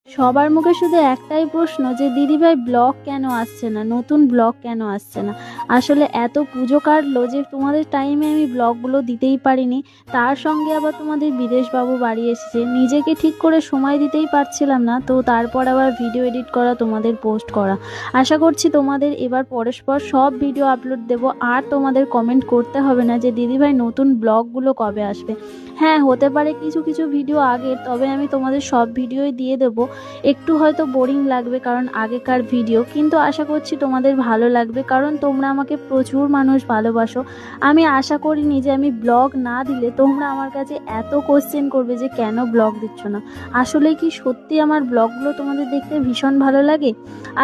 সবার মুখে শুধু একটাই প্রশ্ন যে দিদিভাই ব্লগ কেন আসছে না, নতুন ব্লগ কেন আসছে না। আসলে এত পুজো কাটলো যে তোমাদের টাইমে আমি ব্লগগুলো দিতেই পারিনি। তার সঙ্গে আবার তোমাদের বিদেশবাবু বাড়ি এসেছে, নিজেকে ঠিক করে সময় দিতেই পারছিলাম না। তো তারপর আবার ভিডিও এডিট করা, তোমাদের পোস্ট করা। আশা করছি তোমাদের এবার পরস্পর সব ভিডিও আপলোড দেবো, আর তোমাদের কমেন্ট করতে হবে না যে দিদিভাই নতুন ব্লগগুলো কবে আসবে। হ্যাঁ, হতে পারে কিছু কিছু ভিডিও আগের, তবে আমি তোমাদের সব ভিডিওই দিয়ে দেবো। একটু হয়তো বোরিং লাগবে কারণ আগেকার ভিডিও, কিন্তু আশা করছি তোমাদের ভালো লাগবে, কারণ তোমরা আমাকে প্রচুর মানুষ ভালোবাসো। আমি আশা করিনি যে আমি ব্লগ না দিলে তোমরা আমার কাছে এত কোশ্চেন করবে যে কেন ব্লগ দিচ্ছ না। আসলে কি সত্যি আমার ব্লগগুলো তোমাদের দেখতে ভীষণ ভালো লাগে?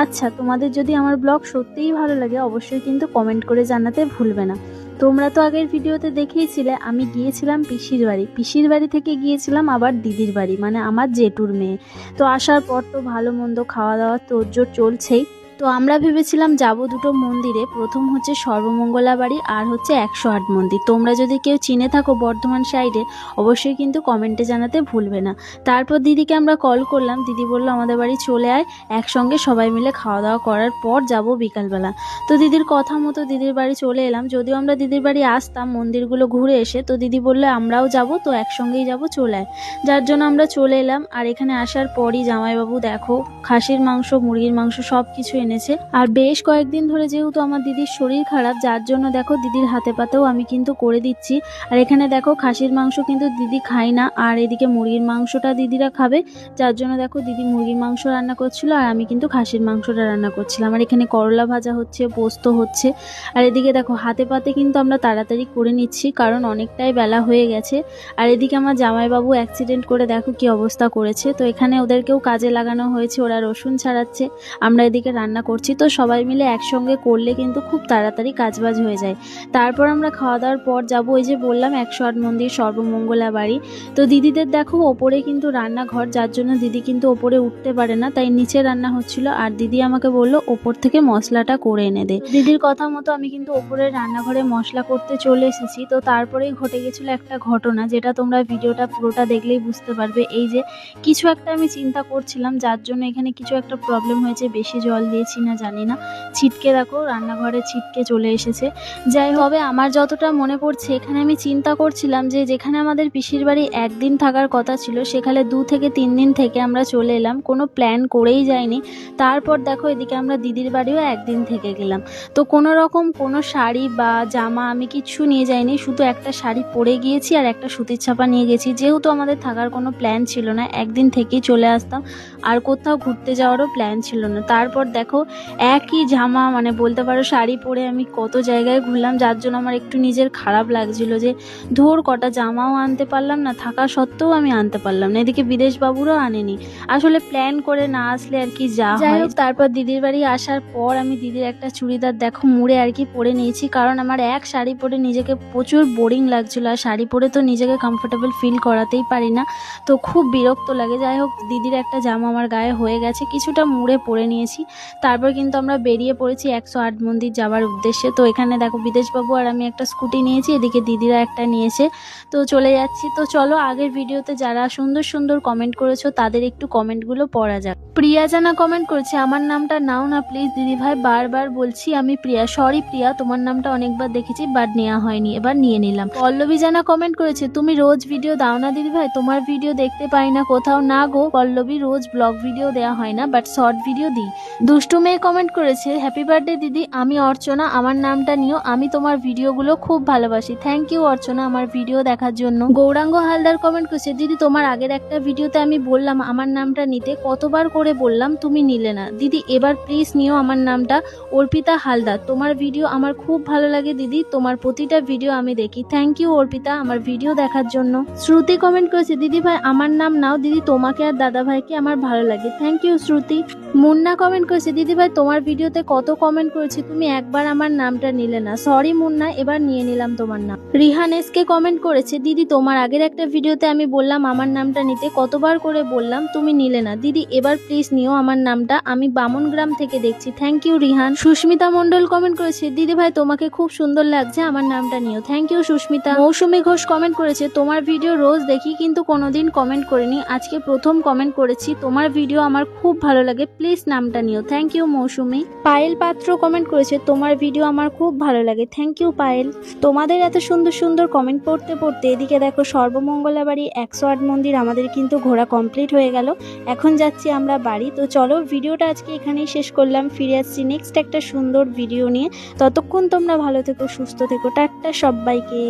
আচ্ছা, তোমাদের যদি আমার ব্লগ সত্যিই ভালো লাগে অবশ্যই কিন্তু কমেন্ট করে জানাতে ভুলবে না। তোমরা তো আগের ভিডিওতে দেখেইছিলে আমি গিয়েছিলাম পিসির বাড়ি, পিসির বাড়ি থেকে গিয়েছিলাম আবার দিদির বাড়ি, মানে আমার জেঠুর মেয়ে। তো আসার পর তো ভালো মন্দ খাওয়া দাওয়া তোড়জোড় চলছেই। তো আমরা ভেবেছিলাম যাব দুটো মন্দিরে, প্রথম হচ্ছে সর্বমঙ্গলা বাড়ি আর হচ্ছে 108 মন্দির। তোমরা যদি কেউ চিনে থাকো বর্ধমান সাইডে অবশ্যই কিন্তু কমেন্টে জানাতে ভুলবে না। তারপর দিদিকে আমরা কল করলাম, দিদি বলল আমাদের বাড়ি চলে আয়, একসঙ্গে সবাই মিলে খাওয়া দাওয়া করার পর যাব বিকালবেলা। তো দিদির কথা মতো দিদির বাড়ি চলে এলাম। যদিও আমরা দিদির বাড়ি আসতাম মন্দিরগুলো ঘুরে এসে, তো দিদি বললো আমরাও যাব, তো একসঙ্গেই যাব, চলে আয়। যার জন্য আমরা চলে এলাম। আর এখানে আসার পরই জামাইবাবু দেখো খাসির মাংস, মুরগির মাংস সব কিছু এনেছে। আর বেশ কয়েকদিন ধরে যেহেতু আমার দিদির শরীর খারাপ, যার জন্য দেখো দিদির হাতে পাতেও আমি কিন্তু করে দিচ্ছি। আর এখানে দেখো খাসির মাংস কিন্তু দিদি খায় না, আর এদিকে মুরগির মাংসটা দিদিরা খাবে, যার জন্য দেখো দিদি মুরগির মাংস রান্না করছিল আর আমি কিন্তু খাসির মাংসটা রান্না করছিলাম। আর এখানে করলা ভাজা হচ্ছে, পোস্ত হচ্ছে। আর এদিকে দেখো হাতে পাতে কিন্তু আমরা তাড়াতাড়ি করে নিচ্ছি কারণ অনেকটাই বেলা হয়ে গেছে। আর এদিকে আমার জামাইবাবু অ্যাক্সিডেন্ট করে দেখো কি অবস্থা করেছে। তো এখানে ওদেরকেও কাজে লাগানো হয়েছে, ওরা রসুন ছাড়াচ্ছে, আমরা এদিকে রান্না করছি। তো সবাই মিলে একসঙ্গে করলে কিন্তু খুব তাড়াতাড়ি কাজবাজ হয়ে যায়। তারপর আমরা খাওয়া দাওয়ার পর যাব ওই যে বললাম 108 মন্দির সর্বমঙ্গলা বাড়ি। তো দিদিদের দেখো ওপরে কিন্তু রান্নাঘর, যার জন্য দিদি কিন্তু ওপরে উঠতে পারে না, তাই নিচে রান্না হচ্ছিল। আর দিদি আমাকে বললো ওপর থেকে মশলাটা করে এনে দে। দিদির কথা মতো আমি কিন্তু ওপরে রান্নাঘরে মশলা করতে চলে এসেছি। তো তারপরেই ঘটে গেছিলো একটা ঘটনা, যেটা তোমরা ভিডিওটা পুরোটা দেখলেই বুঝতে পারবে। এই যে কিছু একটা আমি চিন্তা করছিলাম, যার জন্য এখানে কিছু একটা প্রবলেম হয়েছে, বেশি জল দিয়েছি না জানি না, ছিটকে দেখো রান্নাঘরে ছিটকে চলে এসেছে। যাই হবে, আমার যতটা মনে পড়ছে এখানে আমি চিন্তা করছিলাম যে যেখানে আমাদের পিসির বাড়ি একদিন থাকার কথা ছিল সেখানে 2 থেকে 3 দিন থেকে আমরা চলে এলাম, কোনো প্ল্যান করেই যাইনি। তারপর দেখো এদিকে আমরা দিদির বাড়িও একদিন থেকে গেলাম। তো কোনো রকম কোনো শাড়ি বা জামা আমি কিচ্ছু নিয়ে যাইনি, শুধু একটা শাড়ি পরে গিয়েছি আর একটা সুতির ছাপা নিয়ে গেছি, যেহেতু আমাদের থাকার কোনো প্ল্যান ছিল না, একদিন থেকেই চলে আসতাম, আর কোথাও ঘুরতে যাওয়ারও প্ল্যান ছিল না। তারপর দেখো একই জামা, মানে বলতে পারো শাড়ি পরে আমি কত জায়গায় ঘুরলাম, যার জন্য আমার একটু নিজের খারাপ লাগছিল যে ধর কটা জামাও আনতে পারলাম না, থাকা সত্ত্বেও আমি আনতে পারলাম না। এদিকে বিদেশবাবুরও আনেনি, আসলে প্ল্যান করে না আসলে আর কি যা হয়। তারপর দিদির বাড়ি আসার পর আমি দিদির একটা চুড়িদার দেখো মুড়ে আর কি পরে নিয়েছি, কারণ আমার এক শাড়ি পরে নিজেকে প্রচুর বোরিং লাগছিল, আর শাড়ি পরে তো নিজেকে কমফোর্টেবল ফিল করাতেই পারি না, তো খুব বিরক্ত লাগে। যাই হোক দিদির একটা জামা আমার গায়ে হয়ে গেছে, কিছুটা মুড়ে পরে নিয়েছি। তারপর কিন্তু আমরা বেরিয়ে পড়েছি 108 মন্দির যাওয়ার উদ্দেশ্যে। তো এখানে দেখো বিদেশবাবু আর আমি একটা স্কুটি নিয়েছি, এদিকে দিদিরা একটা নিয়েছে, তো চলে যাচ্ছি। তো চলো আগের ভিডিওতে যারা সুন্দর সুন্দর কমেন্ট করেছো তাদের একটু কমেন্টগুলো পড়া যাক। প্রিয়া জানা কমেন্ট করেছে, আমার নামটা নাও না প্লিজ দিদিভাই, বারবার বলছি আমি প্রিয়া। সরি প্রিয়া, তোমার নামটা অনেকবার দেখেছি বাট নেওয়া হয়নি, এবার নিয়ে নিলাম। পল্লবী জানা কমেন্ট করেছে, তুমি রোজ ভিডিও দাও না দিদিভাই, তোমার ভিডিও দেখতে পাই না কোথাও। না গো পল্লবী, রোজ ব্লগ ভিডিও দেওয়া হয় না, বাট শর্ট ভিডিও দিই। দুষ্টু মেয়ে কমেন্ট করেছে, হ্যাপি বার্থডে দিদি, আমি অর্চনা, আমার নামটা নিও, আমি তোমার ভিডিওগুলো খুব ভালোবাসি। থ্যাংক ইউ অর্চনা আমার ভিডিও দেখার জন্য। গৌরাঙ্গ হালদার কমেন্ট করেছে, দিদি তোমার আগের একটা ভিডিওতে আমি বললাম আমার নামটা নিতে, কতবার করে বললাম তুমি নিলে না, দিদি এবার প্লিজ নিও আমার নামটা। অর্পিতা হালদার, তোমার ভিডিও আমার খুব ভালো লাগে দিদি, তোমার প্রতিটা ভিডিও আমি দেখি। থ্যাংক ইউ অর্পিতা আমার ভিডিও দেখার জন্য। শ্রুতি কমেন্ট করেছে, দিদি ভাই আমার নাম নাও, দিদি তোমাকে আর দাদা ভাইকে আমার ভালো লাগে। Thank you Shruti. Munna comment করেছে, দিদিভাই তোমার ভিডিওতে কত কমেন্ট করেছি, তুমি একবার আমার নামটা নিলে না। সরি মুন্না, এবার নিয়ে নিলাম তোমার নাম। রিহান এসকে কমেন্ট করেছে, দিদি তোমার আগের একটা ভিডিওতে আমি বললাম আমার নামটা নিতে, কতবার করে বললাম তুমি নিলে না। দিদি এবার প্লিজ নিও আমার নামটা, আমি বামনগ্রাম থেকে দেখছি। Thank you Rihan. Susmita Mondal comment করেছে, দিদিভাই তোমাকে খুব সুন্দর লাগছে, আমার নামটা নিও। Thank you Susmita. Mousumi Ghosh comment করেছে, তোমার ভিডিও রোজ দেখি কিন্তু কোনোদিন কমেন্ট করিনি, আজকে প্রথম কমেন্ট করেছি, তোমার ভিডিও আমার খুব ভালো লাগে, প্লিজ নামটা নিও। থ্যাংক ইউ মৌসুমী। পায়েল পাত্র কমেন্ট করেছে, তোমার ভিডিও আমার খুব ভালো লাগে। Thank you Payel. তোমাদের এত সুন্দর সুন্দর কমেন্ট পড়তে পড়তে এদিকে দেখো সর্বমঙ্গলা বাড়ি 108 মন্দির আমাদের কিন্তু ঘোরা কমপ্লিট হয়ে গেল। এখন যাচ্ছি আমরা বাড়ি। তো চলো ভিডিওটা আজকে এখানেই শেষ করলাম, ফিরে আসছি নেক্সট একটা সুন্দর ভিডিও নিয়ে। ততক্ষণ তোমরা ভালো থেকো, সুস্থ থেকো, টাটা সবাইকে।